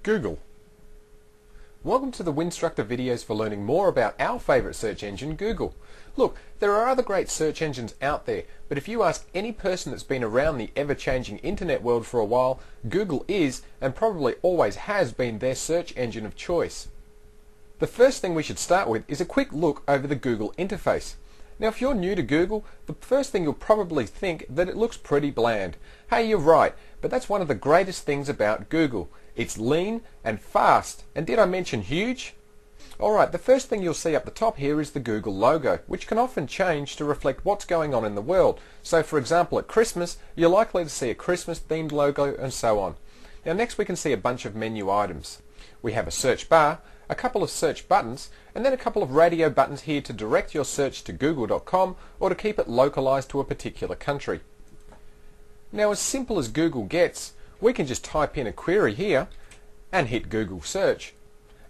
Google. Welcome to the Winstructor videos for learning more about our favourite search engine, Google. Look, there are other great search engines out there, but if you ask any person that's been around the ever-changing internet world for a while, Google is, and probably always has been, their search engine of choice. The first thing we should start with is a quick look over the Google interface. Now if you're new to Google, the first thing you'll probably think that it looks pretty bland. Hey, you're right, but that's one of the greatest things about Google. It's lean and fast, and did I mention huge? Alright, the first thing you'll see up the top here is the Google logo, which can often change to reflect what's going on in the world. So for example at Christmas, you're likely to see a Christmas themed logo and so on. Now next we can see a bunch of menu items. We have a search bar, a couple of search buttons, and then a couple of radio buttons here to direct your search to google.com or to keep it localized to a particular country. Now as simple as Google gets, we can just type in a query here and hit Google search,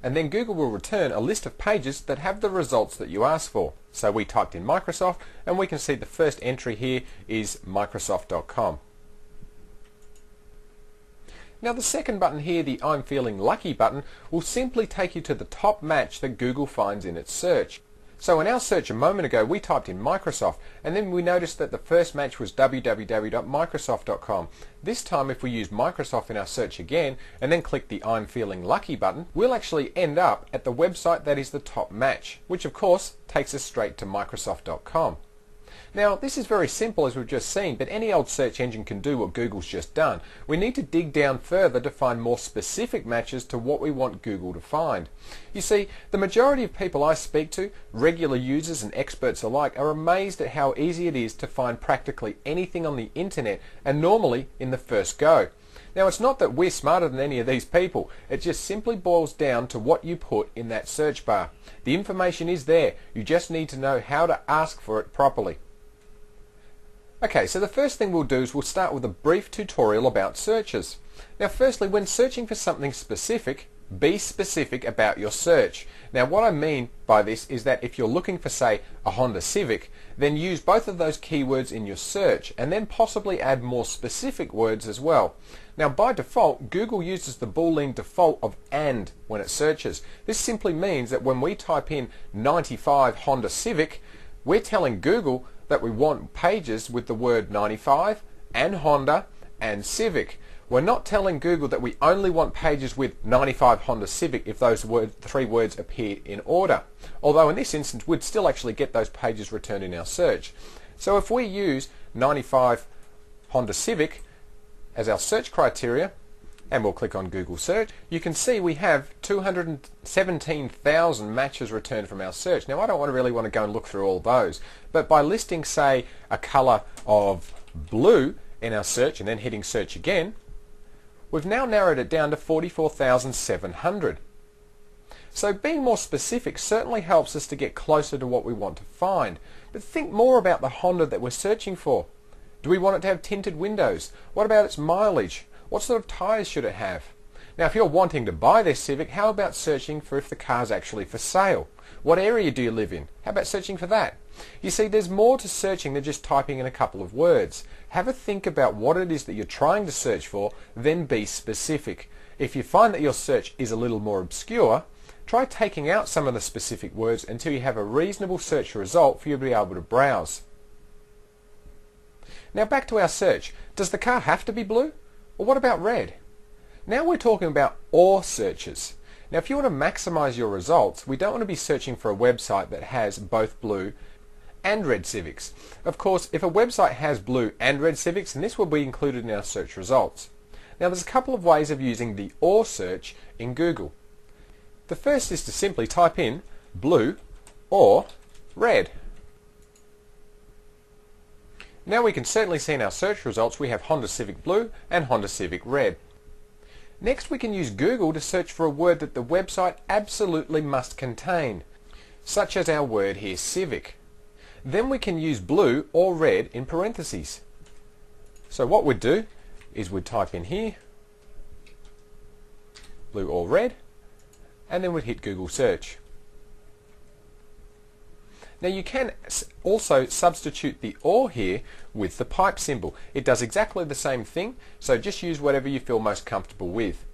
and then Google will return a list of pages that have the results that you asked for. So we typed in Microsoft and we can see the first entry here is Microsoft.com. Now the second button here, the I'm feeling lucky button, will simply take you to the top match that Google finds in its search. So in our search a moment ago we typed in Microsoft and then we noticed that the first match was www.microsoft.com. This time if we use Microsoft in our search again and then click the I'm feeling lucky button, we'll actually end up at the website that is the top match, which of course takes us straight to Microsoft.com. Now this is very simple as we've just seen, but any old search engine can do what Google's just done. We need to dig down further to find more specific matches to what we want Google to find. You see, the majority of people I speak to, regular users and experts alike, are amazed at how easy it is to find practically anything on the internet, and normally in the first go. Now it's not that we're smarter than any of these people, it just simply boils down to what you put in that search bar. The information is there, you just need to know how to ask for it properly. Okay, so the first thing we'll do is we'll start with a brief tutorial about searches. Now firstly, when searching for something specific, be specific about your search. Now what I mean by this is that if you're looking for, say, a Honda Civic, then use both of those keywords in your search and then possibly add more specific words as well. Now by default, Google uses the Boolean default of AND when it searches. This simply means that when we type in 95 Honda Civic, we're telling Google that we want pages with the word 95 and Honda and Civic. We're not telling Google that we only want pages with 95 Honda Civic if those three words appear in order. Although in this instance we'd still actually get those pages returned in our search. So if we use 95 Honda Civic as our search criteria, and we'll click on Google search, you can see we have 217,000 matches returned from our search. Now I don't really want to go and look through all those, but by listing, say, a colour of blue in our search and then hitting search again, we've now narrowed it down to 44,700. So being more specific certainly helps us to get closer to what we want to find. But think more about the Honda that we're searching for. Do we want it to have tinted windows? What about its mileage? What sort of tyres should it have? Now if you're wanting to buy this Civic, how about searching for if the car's actually for sale? What area do you live in? How about searching for that? You see, there's more to searching than just typing in a couple of words. Have a think about what it is that you're trying to search for, then be specific. If you find that your search is a little more obscure, try taking out some of the specific words until you have a reasonable search result for you to be able to browse. Now back to our search. Does the car have to be blue? Or what about red? Now we're talking about OR searches. Now if you want to maximize your results, we don't want to be searching for a website that has both blue and red Civics. Of course, if a website has blue and red Civics, then this will be included in our search results. Now there's a couple of ways of using the OR search in Google. The first is to simply type in blue or red. Now we can certainly see in our search results we have Honda Civic Blue and Honda Civic Red. Next we can use Google to search for a word that the website absolutely must contain, such as our word here, Civic. Then we can use blue or red in parentheses. So what we'd do is we'd type in here, blue or red, and then we'd hit Google search. Now you can also substitute the OR here with the pipe symbol. It does exactly the same thing, so just use whatever you feel most comfortable with.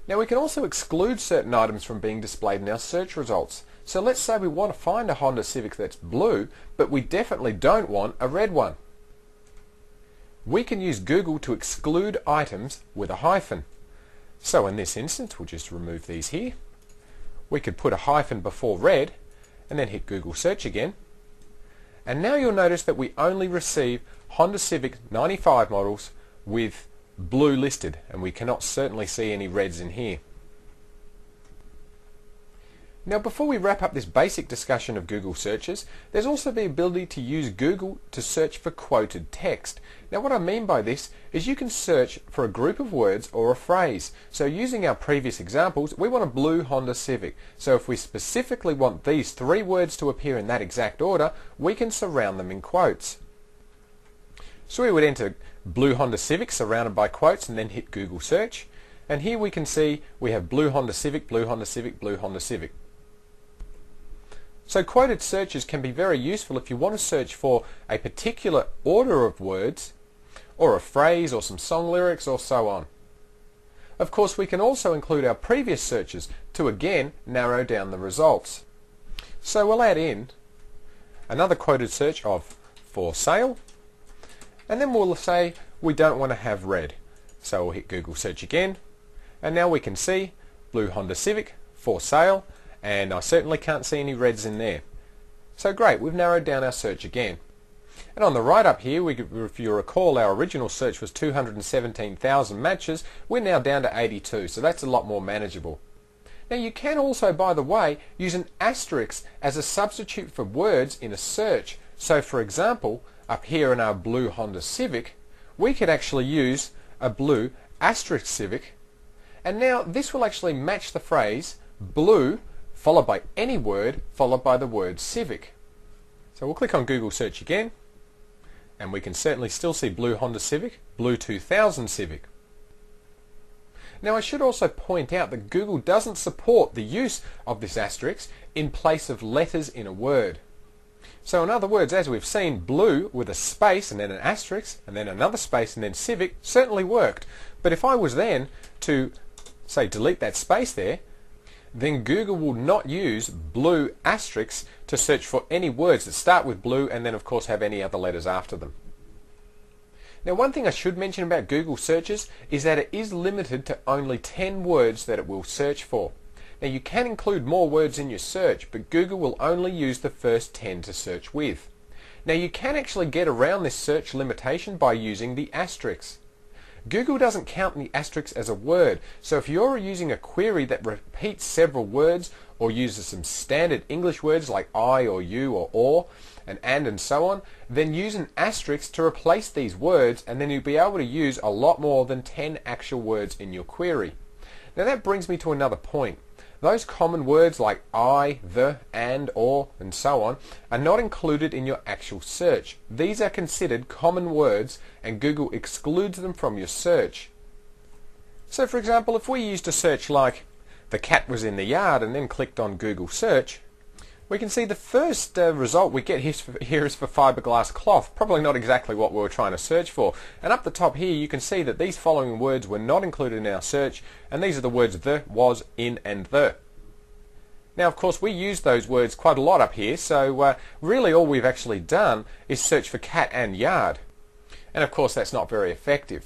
Now we can also exclude certain items from being displayed in our search results. So let's say we want to find a Honda Civic that's blue, but we definitely don't want a red one. We can use Google to exclude items with a hyphen. So in this instance, we'll just remove these here. We could put a hyphen before red and then hit Google search again. And now you'll notice that we only receive Honda Civic 95 models with blue listed, and we cannot certainly see any reds in here. Now before we wrap up this basic discussion of Google searches, there's also the ability to use Google to search for quoted text. Now what I mean by this is you can search for a group of words or a phrase. So using our previous examples, we want a blue Honda Civic. So if we specifically want these 3 words to appear in that exact order, we can surround them in quotes. So we would enter blue Honda Civic surrounded by quotes and then hit Google search. And here we can see we have blue Honda Civic, blue Honda Civic, blue Honda Civic. So quoted searches can be very useful if you want to search for a particular order of words or a phrase or some song lyrics or so on. Of course, we can also include our previous searches to again narrow down the results. So we'll add in another quoted search of for sale, and then we'll say we don't want to have red. So we'll hit Google search again, and now we can see blue Honda Civic for sale, and I certainly can't see any reds in there. So great, we've narrowed down our search again. And on the right up here, if you recall, our original search was 217,000 matches. We're now down to 82, so that's a lot more manageable. Now you can also, by the way, use an asterisk as a substitute for words in a search. So for example, up here in our blue Honda Civic, we could actually use a blue asterisk Civic, and now this will actually match the phrase blue followed by any word followed by the word Civic. So we'll click on Google search again, and we can certainly still see blue Honda Civic, blue 2000 Civic. Now I should also point out that Google doesn't support the use of this asterisk in place of letters in a word. So in other words, as we've seen, blue with a space and then an asterisk and then another space and then Civic certainly worked. But if I was then to, say, delete that space there, then Google will not use blue asterisks to search for any words that start with blue and then of course have any other letters after them. Now one thing I should mention about Google searches is that it is limited to only 10 words that it will search for. Now you can include more words in your search, but Google will only use the first 10 to search with. Now you can actually get around this search limitation by using the asterisks. Google doesn't count the asterisk as a word, so if you're using a query that repeats several words or uses some standard English words like I or you or and so on, then use an asterisk to replace these words, and then you'll be able to use a lot more than 10 actual words in your query. Now that brings me to another point. Those common words like I, the, and, or, and so on are not included in your actual search. These are considered common words and Google excludes them from your search. So for example, if we used a search like the cat was in the yard and then clicked on Google search, we can see the first result we get here is for fiberglass cloth, probably not exactly what we were trying to search for. And up the top here you can see that these following words were not included in our search, and these are the words the, was, in, and the. Now of course we use those words quite a lot up here, so really all we've actually done is search for cat and yard. And of course that's not very effective.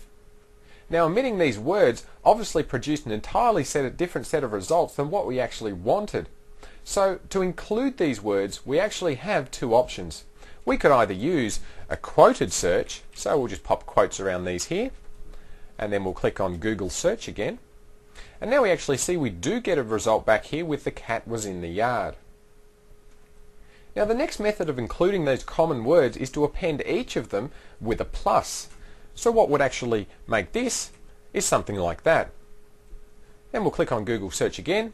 Now omitting these words obviously produced an entirely different set of results than what we actually wanted. So to include these words, we actually have two options. We could either use a quoted search, so we'll just pop quotes around these here, and then we'll click on Google search again. And now we actually see we do get a result back here with the cat was in the yard. Now the next method of including those common words is to append each of them with a plus. So what would actually make this is something like that. Then we'll click on Google search again,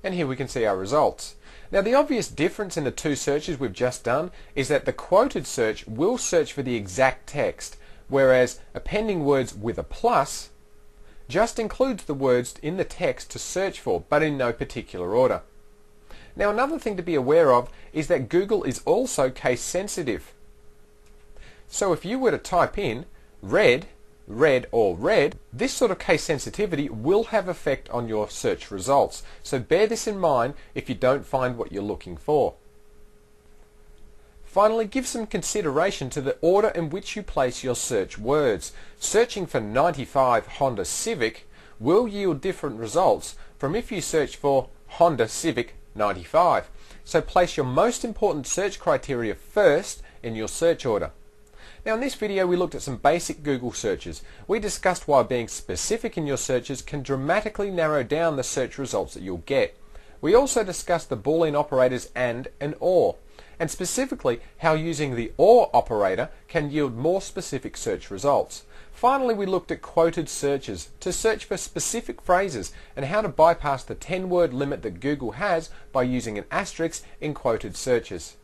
and here we can see our results. Now the obvious difference in the two searches we've just done is that the quoted search will search for the exact text, whereas appending words with a plus just includes the words in the text to search for, but in no particular order. Now another thing to be aware of is that Google is also case sensitive. So if you were to type in red red or red, this sort of case sensitivity will have effect on your search results. So bear this in mind if you don't find what you're looking for. Finally, give some consideration to the order in which you place your search words. Searching for 95 Honda Civic will yield different results from if you search for Honda Civic 95. So place your most important search criteria first in your search order. Now in this video we looked at some basic Google searches. We discussed why being specific in your searches can dramatically narrow down the search results that you'll get. We also discussed the Boolean operators and OR, and specifically how using the OR operator can yield more specific search results. Finally, we looked at quoted searches to search for specific phrases and how to bypass the 10-word limit that Google has by using an asterisk in quoted searches.